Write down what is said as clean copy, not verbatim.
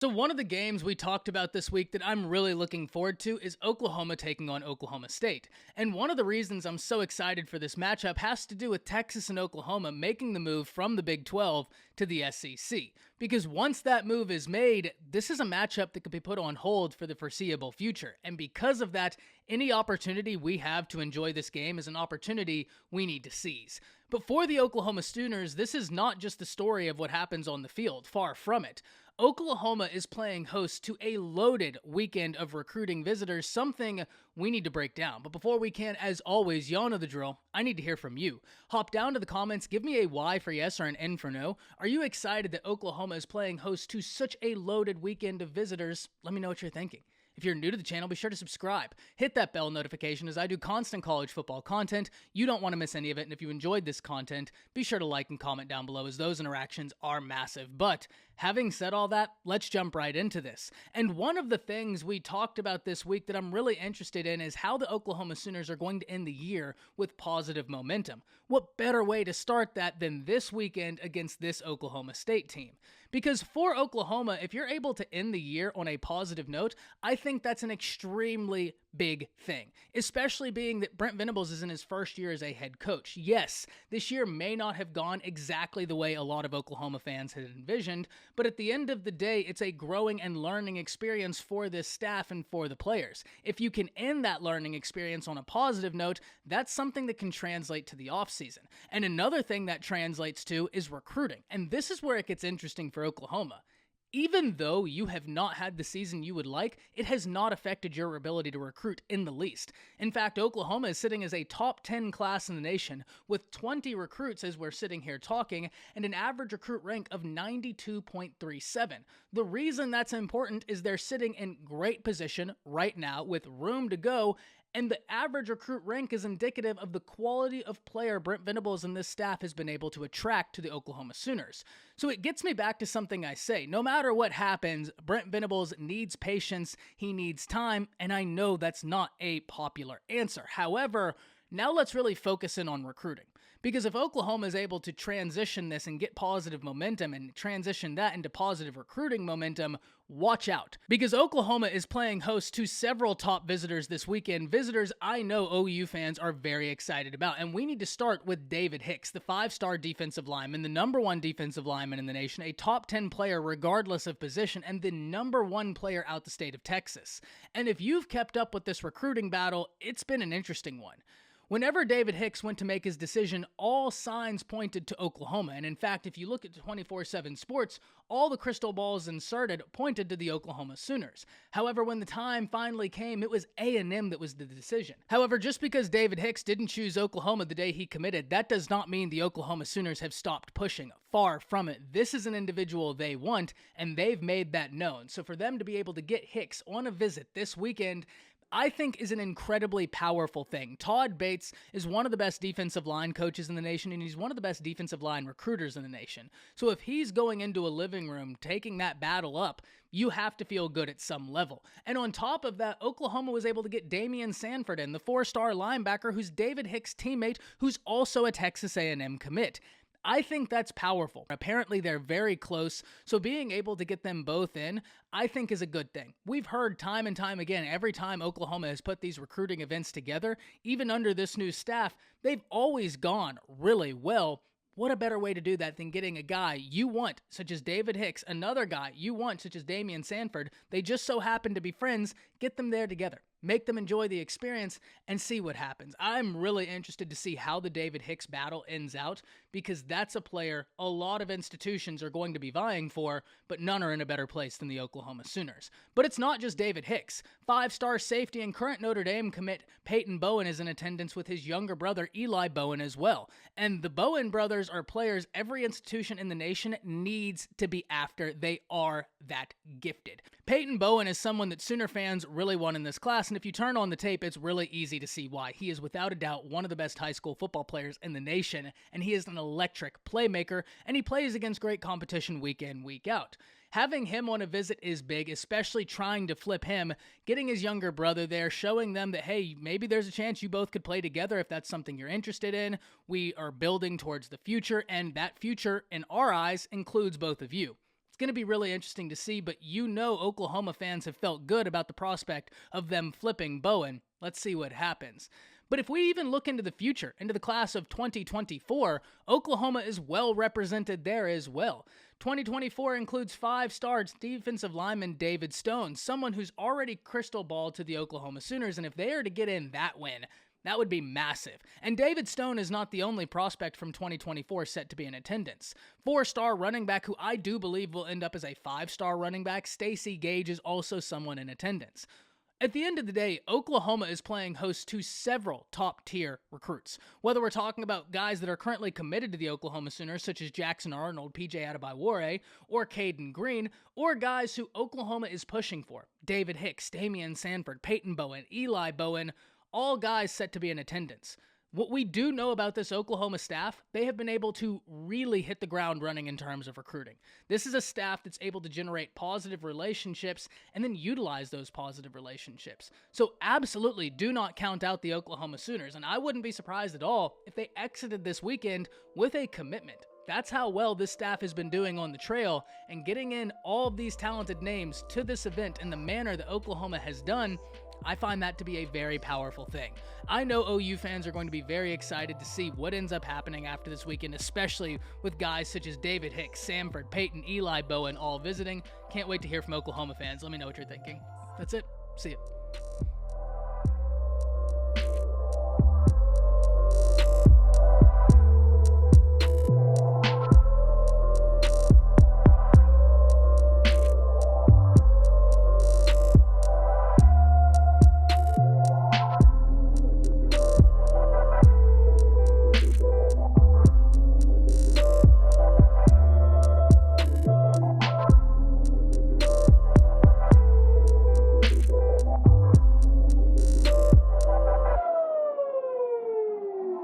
So one of the games we talked about this week that I'm really looking forward to is Oklahoma taking on Oklahoma State. And one of the reasons I'm so excited for this matchup has to do with Texas and Oklahoma making the move from the Big 12 to the SEC. Because once that move is made, this is a matchup that could be put on hold for the foreseeable future. And because of that, any opportunity we have to enjoy this game is an opportunity we need to seize. But for the Oklahoma Sooners, this is not just the story of what happens on the field. Far from it. Oklahoma is playing host to a loaded weekend of recruiting visitors, something we need to break down. But before we can, as always, y'all know the drill. I need to hear from you. Hop down to the comments, give me a Y for yes or an N for no. Are you excited that Oklahoma is playing host to such a loaded weekend of visitors? Let me know what you're thinking. If you're new to the channel, be sure to subscribe. Hit that bell notification as I do constant college football content. You don't want to miss any of it, and if you enjoyed this content, be sure to like and comment down below as those interactions are massive. But having said all that, let's jump right into this. And one of the things we talked about this week that I'm really interested in is how the Oklahoma Sooners are going to end the year with positive momentum. What better way to start that than this weekend against this Oklahoma State team? Because for Oklahoma, if you're able to end the year on a positive note, I think that's an extremely big thing, especially being that Brent Venables is in his first year as a head coach. Yes, this year may not have gone exactly the way a lot of Oklahoma fans had envisioned, but at the end of the day, it's a growing and learning experience for this staff and for the players. If you can end that learning experience on a positive note, that's something that can translate to the offseason. And another thing that translates to is recruiting. And this is where it gets interesting for Oklahoma. Even though you have not had the season you would like, it has not affected your ability to recruit in the least. In fact, Oklahoma is sitting as a top 10 class in the nation with 20 recruits as we're sitting here talking and an average recruit rank of 92.37. The reason that's important is they're sitting in great position right now with room to go, and the average recruit rank is indicative of the quality of player Brent Venables and this staff has been able to attract to the Oklahoma Sooners. So it gets me back to something I say. No matter what happens, Brent Venables needs patience, he needs time, and I know that's not a popular answer. However, now let's really focus in on recruiting. Because if Oklahoma is able to transition this and get positive momentum and transition that into positive recruiting momentum, watch out. Because Oklahoma is playing host to several top visitors this weekend, visitors I know OU fans are very excited about. And we need to start with David Hicks, the 5-star defensive lineman, the #1 defensive lineman in the nation, a top 10 player regardless of position, and the #1 player out the state of Texas. And if you've kept up with this recruiting battle, it's been an interesting one. Whenever David Hicks went to make his decision, all signs pointed to Oklahoma. And in fact, if you look at 24/7 Sports, all the crystal balls inserted pointed to the Oklahoma Sooners. However, when the time finally came, it was A&M that was the decision. However, just because David Hicks didn't choose Oklahoma the day he committed, that does not mean the Oklahoma Sooners have stopped pushing. Far from it. This is an individual they want, and they've made that known. So for them to be able to get Hicks on a visit this weekend, I think is an incredibly powerful thing. Todd Bates is one of the best defensive line coaches in the nation, and he's one of the best defensive line recruiters in the nation. So if he's going into a living room, taking that battle up, you have to feel good at some level. And on top of that, Oklahoma was able to get Damian Sanford in, the 4-star linebacker who's David Hicks' teammate, who's also a Texas A&M commit. I think that's powerful. Apparently, they're very close, so being able to get them both in, I think is a good thing. We've heard time and time again, every time Oklahoma has put these recruiting events together, even under this new staff, they've always gone really well. What a better way to do that than getting a guy you want, such as David Hicks, another guy you want, such as Damian Sanford. They just so happen to be friends. Get them there together. Make them enjoy the experience and see what happens. I'm really interested to see how the David Hicks battle ends out because that's a player a lot of institutions are going to be vying for, but none are in a better place than the Oklahoma Sooners. But it's not just David Hicks. 5-star safety and current Notre Dame commit Peyton Bowen is in attendance with his younger brother Eli Bowen as well. And the Bowen brothers are players every institution in the nation needs to be after. They are that gifted. Peyton Bowen is someone that Sooner fans really want in this class. And if you turn on the tape, it's really easy to see why. He is without a doubt one of the best high school football players in the nation, and he is an electric playmaker, and he plays against great competition week in, week out. Having him on a visit is big, especially trying to flip him, getting his younger brother there, showing them that, hey, maybe there's a chance you both could play together if that's something you're interested in. We are building towards the future, and that future, in our eyes, includes both of you. going to be really interesting to see, but Oklahoma fans have felt good about the prospect of them flipping Bowen. Let's see what happens. But if we even look into the future, into the class of 2024, Oklahoma is well represented there as well. 2024 includes 5-star defensive lineman David Stone, someone who's already crystal balled to the Oklahoma Sooners, and if they are to get in that win, that would be massive. And David Stone is not the only prospect from 2024 set to be in attendance. 4-star running back who I do believe will end up as a 5-star running back, Stacey Gage, is also someone in attendance. At the end of the day, Oklahoma is playing host to several top-tier recruits. Whether we're talking about guys that are currently committed to the Oklahoma Sooners, such as Jackson Arnold, PJ Adebayor, or Caden Green, or guys who Oklahoma is pushing for, David Hicks, Damian Sanford, Peyton Bowen, Eli Bowen, all guys set to be in attendance. What we do know about this Oklahoma staff, they have been able to really hit the ground running in terms of recruiting. This is a staff that's able to generate positive relationships and then utilize those positive relationships. So absolutely do not count out the Oklahoma Sooners, and I wouldn't be surprised at all if they exited this weekend with a commitment. That's how well this staff has been doing on the trail, and getting in all of these talented names to this event in the manner that Oklahoma has done, I find that to be a very powerful thing. I know OU fans are going to be very excited to see what ends up happening after this weekend, especially with guys such as David Hicks, Sanford, Peyton, Eli Bowen all visiting. Can't wait to hear from Oklahoma fans. Let me know what you're thinking. That's it. See ya.